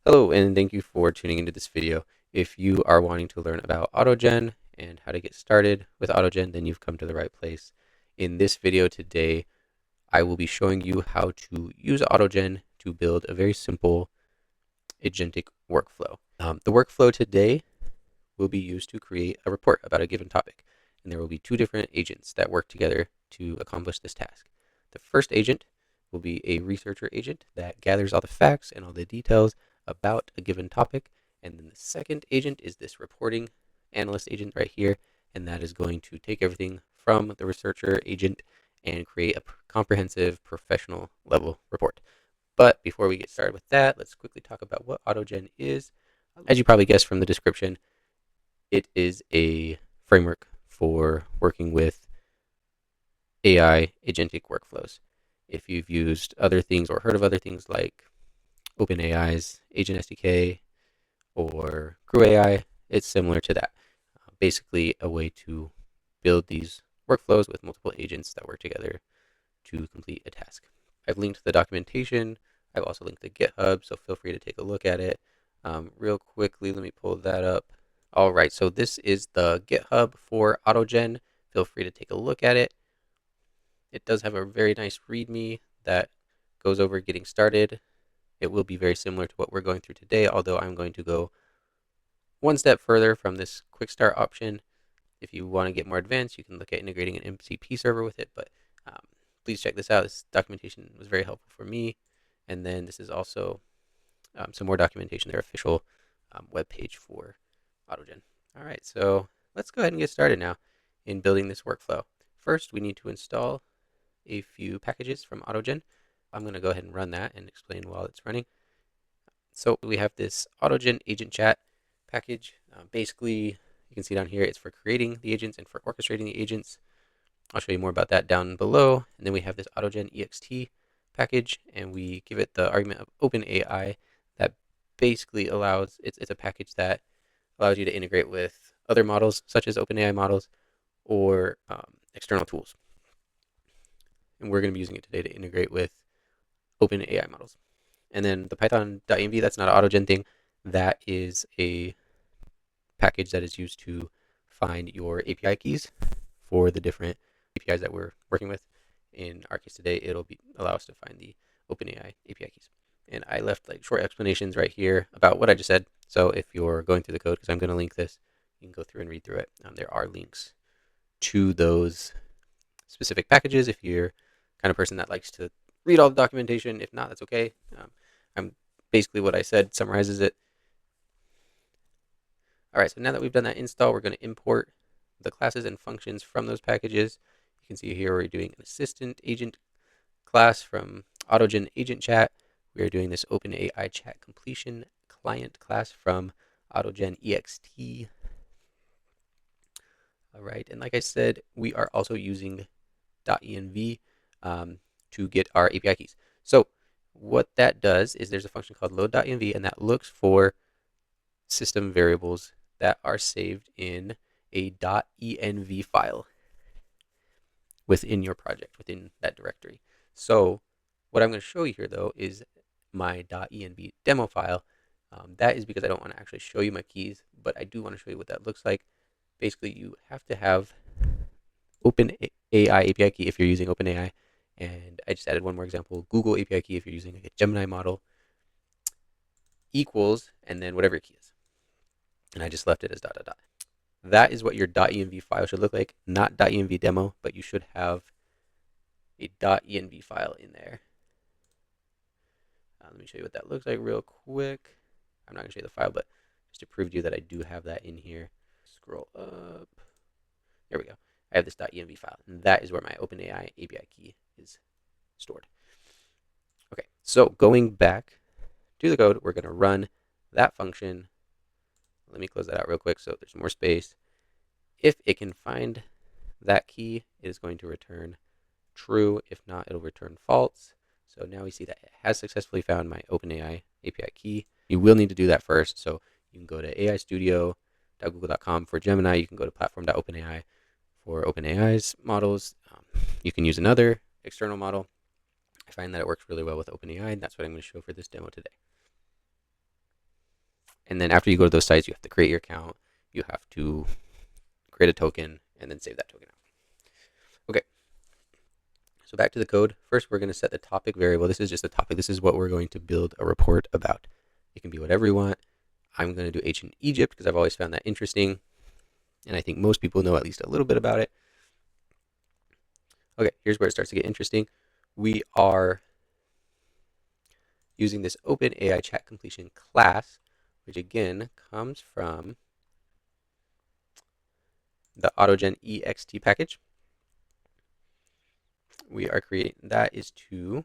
Hello, and thank you for tuning into this video. If you are wanting to learn about AutoGen and how to get started with AutoGen, then you've come to the right place. In this video today, I will be showing you how to use AutoGen to build a very simple agentic workflow. The workflow today will be used to create a report about a given topic, and there will be two different agents that work together to accomplish this task. The first agent will be a researcher agent that gathers all the facts and all the details about a given topic, and then the second agent is this reporting analyst agent right here, and that is going to take everything from the researcher agent and create a comprehensive professional level report. But before we get started with that, let's quickly talk about what AutoGen is. As you probably guessed from the description, it is a framework for working with AI agentic workflows. If you've used other things or heard of other things like OpenAI's Agent SDK or Crew AI, it's similar to that. Basically, a way to build these workflows with multiple agents that work together to complete a task. I've linked the documentation. I've also linked the GitHub, so feel free to take a look at it. Real quickly, let me pull that up. All right, so this is the GitHub for AutoGen. Feel free to take a look at it. It does have a very nice README that goes over getting started. It will be very similar to what we're going through today, although I'm going to go one step further from this quick start option. If you want to get more advanced, you can look at integrating an MCP server with it, but please check this out. This documentation was very helpful for me. And then this is also some more documentation, their official web page for AutoGen. All right, so let's go ahead and get started now in building this workflow. First, we need to install a few packages from AutoGen. I'm going to go ahead and run that and explain while it's running. So we have this AutoGen agent chat package. Basically, you can see down here, it's for creating the agents and for orchestrating the agents. I'll show you more about that down below. And then we have this AutoGen ext package, and we give it the argument of OpenAI that basically allows, it's a package that allows you to integrate with other models, such as OpenAI models or external tools. And we're going to be using it today to integrate with OpenAI models. And then the python.env, that's not an AutoGen thing. That is a package that is used to find your API keys for the different APIs that we're working with. In our case today, it'll allow us to find the OpenAI API keys. And I left like short explanations right here about what I just said. So if you're going through the code, because I'm going to link this, you can go through and read through it. There are links to those specific packages if you're kind of person that likes to read all the documentation. If not, that's okay. I'm basically what I said summarizes it. All right, so now that we've done that install, we're going to import the classes and functions from those packages. You can see here we're doing an assistant agent class from AutoGen Agent Chat. We are doing this OpenAI Chat Completion client class from AutoGen ext. All right, and like I said, we are also using .env to get our API keys. So what that does is there's a function called load.env, and that looks for system variables that are saved in a .env file within your project, within that directory. So what I'm going to show you here, though, is my .env demo file. That is because I don't want to actually show you my keys, but I do want to show you what that looks like. Basically, you have to have OpenAI API key if you're using OpenAI. And I just added one more example, Google API key if you're using like a Gemini model, equals, and then whatever your key is. And I just left it as ... That is what your .env file should look like, not .env demo, but you should have a .env file in there. Let me show you what that looks like real quick. I'm not going to show you the file, but just to prove to you that I do have that in here. Scroll up. There we go. I have this .env file, and that is where my OpenAI API key is stored. Okay, so going back to the code, we're going to run that function. Let me close that out real quick so there's more space. If it can find that key, it is going to return true. If not, it'll return false. So now we see that it has successfully found my OpenAI API key. You will need to do that first. So you can go to aistudio.google.com for Gemini. You can go to platform.openai for OpenAI's models. You can use another external model. I find that it works really well with OpenAI, and that's what I'm going to show for this demo today. And then after you go to those sites, you have to create your account. You have to create a token and then save that token out. Okay, so back to the code. First, we're going to set the topic variable. This is just a topic. This is what we're going to build a report about. It can be whatever you want. I'm going to do ancient Egypt because I've always found that interesting. And I think most people know at least a little bit about it. Okay, here's where it starts to get interesting. We are using this OpenAI chat completion class, which again comes from the AutoGen ext package. We are creating, that is to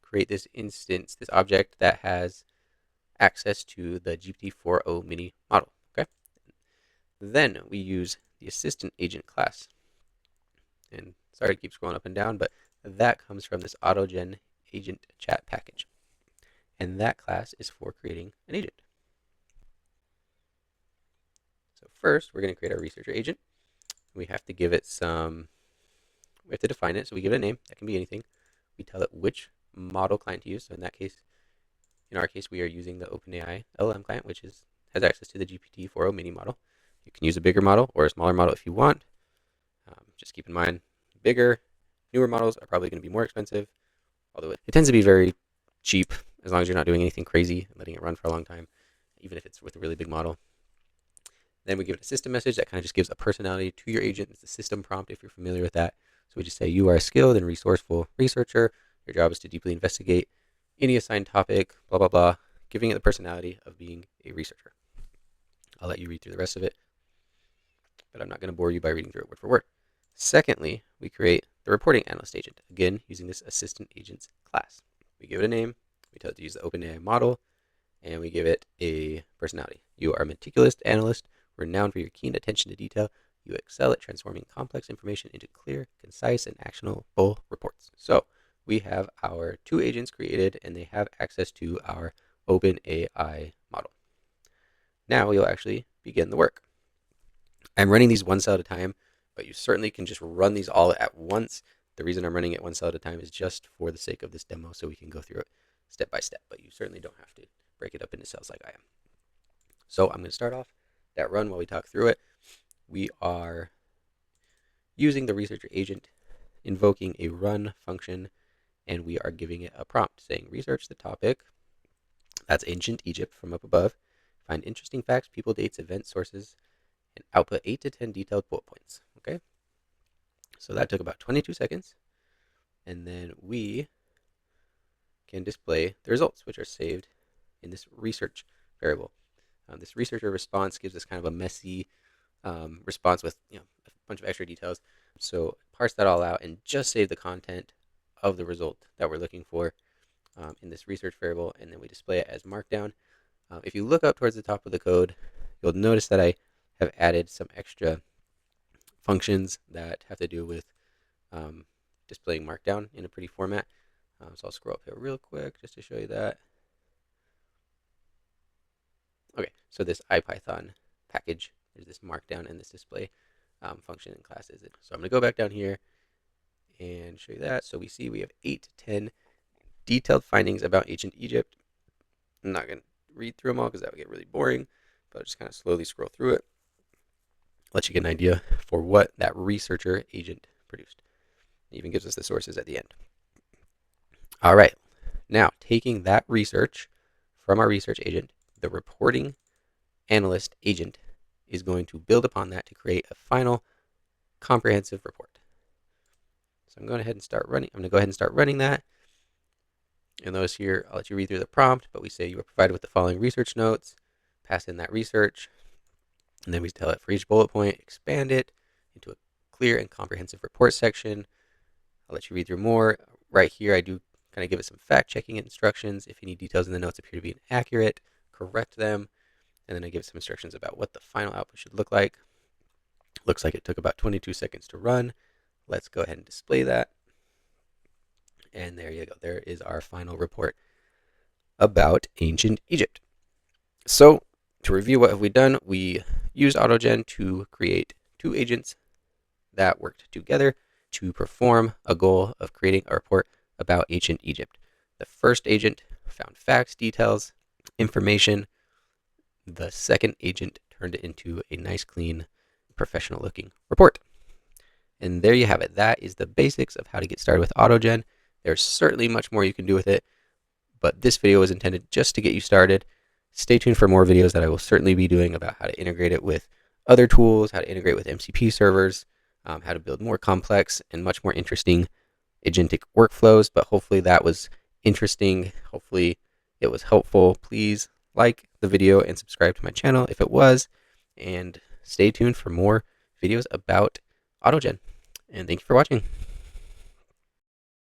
create this instance, this object that has access to the GPT-4o mini model, okay? Then we use the assistant agent class. And sorry to keep scrolling up and down, but that comes from this AutoGen agent chat package. And that class is for creating an agent. So first, we're going to create our researcher agent. We have to give it some, we have to define it. So we give it a name. That can be anything. We tell it which model client to use. So in that case, in our case, we are using the OpenAI LLM client, which has access to the GPT-4o mini model. You can use a bigger model or a smaller model if you want. Just keep in mind, bigger, newer models are probably going to be more expensive, although it tends to be very cheap as long as you're not doing anything crazy and letting it run for a long time, even if it's with a really big model. Then we give it a system message that kind of just gives a personality to your agent. It's a system prompt if you're familiar with that. So we just say you are a skilled and resourceful researcher. Your job is to deeply investigate any assigned topic, blah, blah, blah, giving it the personality of being a researcher. I'll let you read through the rest of it, but I'm not going to bore you by reading through it word for word. Secondly, we create the reporting analyst agent, again, using this assistant agents class. We give it a name, we tell it to use the OpenAI model, and we give it a personality. You are a meticulous analyst, renowned for your keen attention to detail. You excel at transforming complex information into clear, concise, and actionable reports. So we have our two agents created, and they have access to our OpenAI model. Now we'll actually begin the work. I'm running these one cell at a time, but you certainly can just run these all at once. The reason I'm running it one cell at a time is just for the sake of this demo, so we can go through it step by step, but you certainly don't have to break it up into cells like I am. So I'm going to start off that run while we talk through it. We are using the researcher agent, invoking a run function, and we are giving it a prompt saying, research the topic, that's ancient Egypt from up above, find interesting facts, people, dates, events, sources, and output 8 to 10 detailed bullet points. Okay, so that took about 22 seconds, and then we can display the results, which are saved in this research variable. This researcher response gives us kind of a messy response with a bunch of extra details. So parse that all out and just save the content of the result that we're looking for in this research variable, and then we display it as markdown. If you look up towards the top of the code, you'll notice that I have added some extra functions that have to do with displaying markdown in a pretty format. So I'll scroll up here real quick just to show you that. Okay, so this IPython package, there's this markdown and this display function in class is it. So I'm going to go back down here and show you that. So we see we have 8 to 10 detailed findings about ancient Egypt. I'm not going to read through them all because that would get really boring, but I'll just kind of slowly scroll through it, let you get an idea for what that researcher agent produced. It even gives us the sources at the end. All right, now taking that research from our research agent, the reporting analyst agent is going to build upon that to create a final comprehensive report. So I'm going to go ahead and start running that. You'll notice here, I'll let you read through the prompt, but we say you are provided with the following research notes, pass in that research, and then we tell it for each bullet point, expand it into a clear and comprehensive report section. I'll let you read through more. Right here, I do kind of give it some fact checking instructions. If any details in the notes appear to be inaccurate, correct them. And then I give it some instructions about what the final output should look like. Looks like it took about 22 seconds to run. Let's go ahead and display that. And there you go. There is our final report about ancient Egypt. So to review, what have we done? We used AutoGen to create two agents that worked together to perform a goal of creating a report about ancient Egypt. The first agent found facts, details, information the second agent turned it into a nice, clean, professional looking report. And there you have it. That is the basics of how to get started with AutoGen. There's certainly much more you can do with it, but this video was intended just to get you started. Stay tuned for more videos that I will certainly be doing about how to integrate it with other tools, how to integrate with MCP servers, how to build more complex and much more interesting agentic workflows. But hopefully that was interesting. Hopefully it was helpful. Please like the video and subscribe to my channel if it was, and stay tuned for more videos about AutoGen. And thank you for watching.